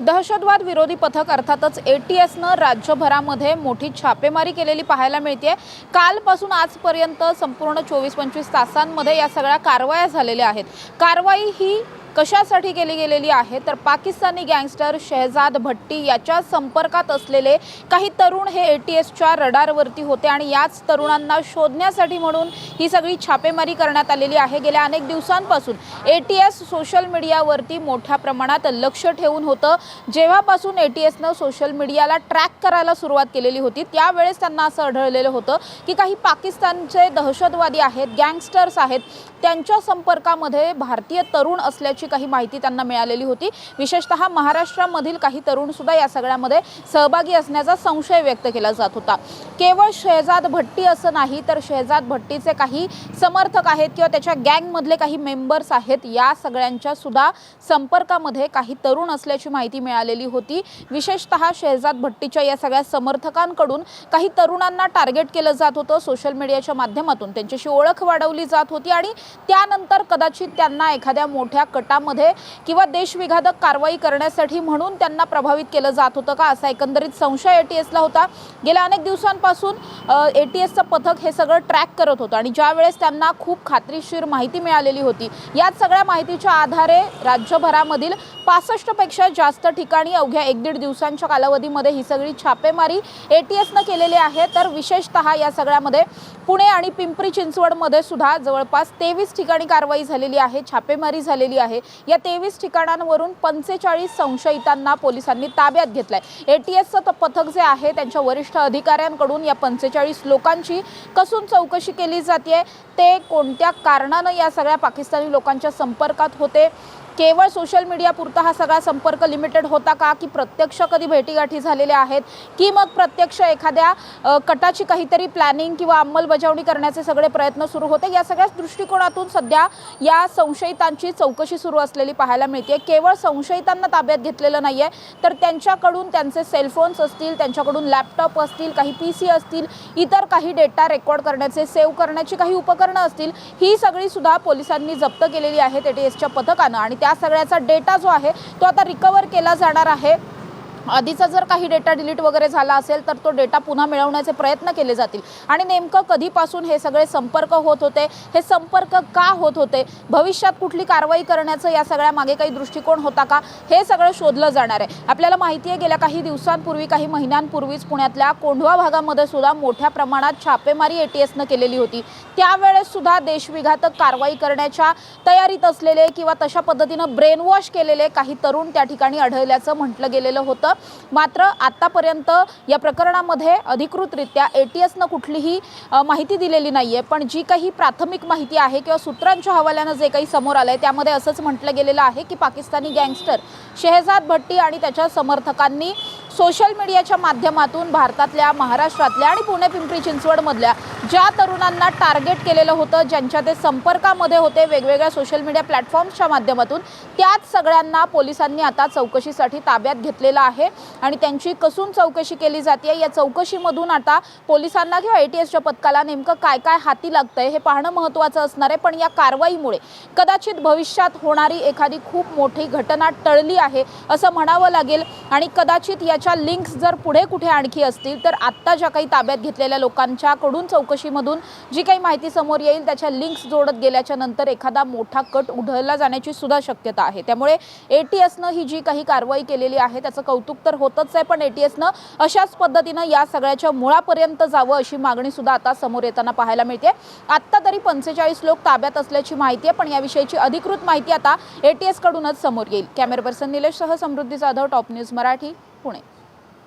दहशतवाद विरोधी पथक अर्थातच एटीएसनं राज्यभरामध्ये मोठी छापेमारी केलेली पाहायला मिळते। कालपासून आजपर्यंत संपूर्ण 24-25 तासांमध्ये या सगळ्या कारवाया झालेल्या आहेत। कारवाई ही कशासाठी केली गेलेली आहे तर पाकिस्तानी गँगस्टर शहजाद भट्टी याच्या संपर्कात असलेले काही तरुण हे एटीएसच्या रडारवरती होते आणि याच तरुणांना शोधण्यासाठी म्हणून ही सगळी छापेमारी करण्यात आलेली आहे। गेल्या अनेक दिवसांपासून एटीएस सोशल मीडियावरती मोठ्या प्रमाणात लक्ष ठेवून होतं। जेव्हापासून एटीएसनं सोशल मीडियाला ट्रॅक करायला सुरुवात केलेली होती त्यावेळेस त्यांना असं आढळलेलं होतं की काही पाकिस्तानचे दहशतवादी आहेत, गँगस्टर्स आहेत, त्यांच्या संपर्कामध्ये भारतीय तरुण असल्याची काही माहिती त्यांना मिळालेली होती। विशेषतः महाराष्ट्रामधील काही तरुण सुद्धा या सगळ्यामध्ये सहभागी असण्याचा संशय व्यक्त केला जात होता। केवळ शहजाद भट्टी असं नाही तर शहजाद भट्टीचे काही समर्थक आहेत किंवा त्याच्या गँगमधले काही मेंबर्स आहेत, या सगळ्यांच्या सुद्धा संपर्कामध्ये काही तरुण असल्याची माहिती मिळालेली होती। विशेषतः शहजाद भट्टीच्या या सगळ्या समर्थकांकडून काही तरुणांना टार्गेट केलं जात होतं। सोशल मीडियाच्या माध्यमातून त्यांच्याशी ओळख वाढवली जात होती आणि त्यानंतर कदाचित त्यांना एखाद्या मोठ्या कटामध्ये किंवा देशविघातक कारवाई करण्यासाठी म्हणून त्यांना प्रभावित केलं जात होतं का, असा एकंदरीत संशय एटीएसला होता। गेल्या अनेक दिवसांपासून एटीएसचं पथक हे सगळं ट्रॅक करत होतं आणि ज्यावेळेस त्यांना खूप खात्रीशीर माहिती मिळालेली होती, याच सगळ्या माहितीच्या आधारे राज्यभरामधील 65 पेक्षा जास्त ठिकाणी अवघ्या 1-1.5 दिवसांच्या कालावधीमध्ये ही सगळी छापेमारी एटीएसनं केलेली आहे। तर विशेषतः या सगळ्यामध्ये पुणे आणि पिंपरी चिंचवडमध्ये सुद्धा जवळपास 23 ठिकाणी कारवाई झालेली आहे, छापेमारी झालेली आहे। या 23 ठिकाणांवरून 45 संशयितांना पोलिसांनी ताब्यात घेतलाय। एटीएसचं पथक जे आहे त्यांच्या वरिष्ठ अधिकाऱ्यांकडून या 45 लोकांची कसून चौकशी केली जाते। ते कोणत्या कारणानं या सगळ्या पाकिस्तानी लोकांच्या संपर्कात होते, केवळ सोशल मीडिया पुरता हा सगळा संपर्क लिमिटेड होता का, की प्रत्यक्ष कधी भेटीगाठी झालेल्या आहेत, की मग प्रत्यक्ष एखाद्या कटाची काहीतरी प्लॅनिंग किंवा अंमलबजावणी करण्याचे सगळे प्रयत्न सुरू होते। या सगळ्या दृष्टिकोनातून सध्या या संशयितांची चौकशी सुरू असलेली पाहायला मिळते। केवळ संशयितांना ताब्यात घेतलेलं नाहीये तर त्यांच्याकडून त्यांचे सेलफोन्स असतील, त्यांच्याकडून लॅपटॉप असतील, काही पीसी असतील, इतर काही डेटा रेकॉर्ड करण्याचे, सेव्ह करण्याची काही उपकरणं असतील, ही सगळी सुद्धा पोलिसांनी जप्त केलेली आहेत एटीएसच्या पथकानं आणि त्या सगळ्याचा डेटा जो आहे तो आता रिकवर केला जाणार आहे। आधीचा जर काही डेटा डिलीट वगैरे झाला असेल तर तो डेटा पुन्हा मिळवण्याचे प्रयत्न केले जातील आणि नेमकं कधीपासून हे सगळे संपर्क होत होते, हे संपर्क का होत होते, भविष्यात कुठली कारवाई करण्याचं या सगळ्या मागे काही दृष्टिकोन होता का, हे सगळं शोधलं जाणार आहे। आपल्याला माहिती आहे गेल्या काही दिवसांपूर्वी, काही महिन्यांपूर्वीच पुण्यातल्या कोंढवा भागामध्ये सुद्धा मोठ्या प्रमाणात छापेमारी एटीएसनं केलेली होती। त्यावेळेस सुद्धा देशविघातक कारवाई करण्याच्या तयारीत असलेले किंवा तशा पद्धतीनं ब्रेन वॉश केलेले काही तरुण त्या ठिकाणी आढळल्याचं म्हटलं गेलेलं होतं। मात्र आतापर्यंत या प्रकरणामध्ये अधिकृतरित्या एटीएसनं कुठलीही माहिती दिलेली नाहीये, पण जी काही प्राथमिक माहिती आहे किंवा सूत्रांच्या हवाल्यानं जे काही समोर आलंय त्यामध्ये असंच म्हटलं गेलेलं आहे की पाकिस्तानी गँगस्टर शहजाद भट्टी आणि त्याच्या समर्थकांनी सोशल मीडियाच्या माध्यमातून भारतातल्या, महाराष्ट्रातल्या आणि पुणे पिंपरी चिंचवडमधल्या ज्या तरुणांना टार्गेट केलेलं होतं, ज्यांच्या ते संपर्कामध्ये होते वेगवेगळ्या सोशल मीडिया प्लॅटफॉर्म्सच्या माध्यमातून, त्याच सगळ्यांना पोलिसांनी आता चौकशीसाठी ताब्यात घेतलेलं आहे आणि त्यांची कसून चौकशी केली जाते। या चौकशीमधून आता पोलिसांना किंवा एटीएसच्या पथकाला नेमकं काय काय हाती लागतंय हे पाहणं महत्त्वाचं असणार आहे। पण या कारवाईमुळे कदाचित भविष्यात होणारी एखादी खूप मोठी घटना टळली आहे असं म्हणावं लागेल आणि कदाचित याच्या लिंक्स जर पुढे कुठे आणखी असतील तर आत्ता ज्या काही ताब्यात घेतलेल्या लोकांच्याकडून चौकशीमधून जी काही माहिती समोर येईल त्याच्या लिंक्स जोडत गेल्याच्या नंतर एखादा मोठा कट उधळला जाण्याची सुद्धा शक्यता आहे। त्यामुळे एटीएसनं ही जी काही कारवाई केलेली आहे त्याचं कौतुक तर होतच आहे, पण एटीएसनं अशाच पद्धतीनं या सगळ्याच्या मुळापर्यंत जावं अशी मागणी सुद्धा आता समोर येताना पाहायला मिळते। आत्ता तरी 45 लोक ताब्यात असल्याची माहिती आहे, पण याविषयीची अधिकृत माहिती आता एटीएस कडूनच समोर येईल। कॅमेरा पर्सन निलेश सह समृद्धी जाधव, टॉप न्यूज मराठी, पुणे।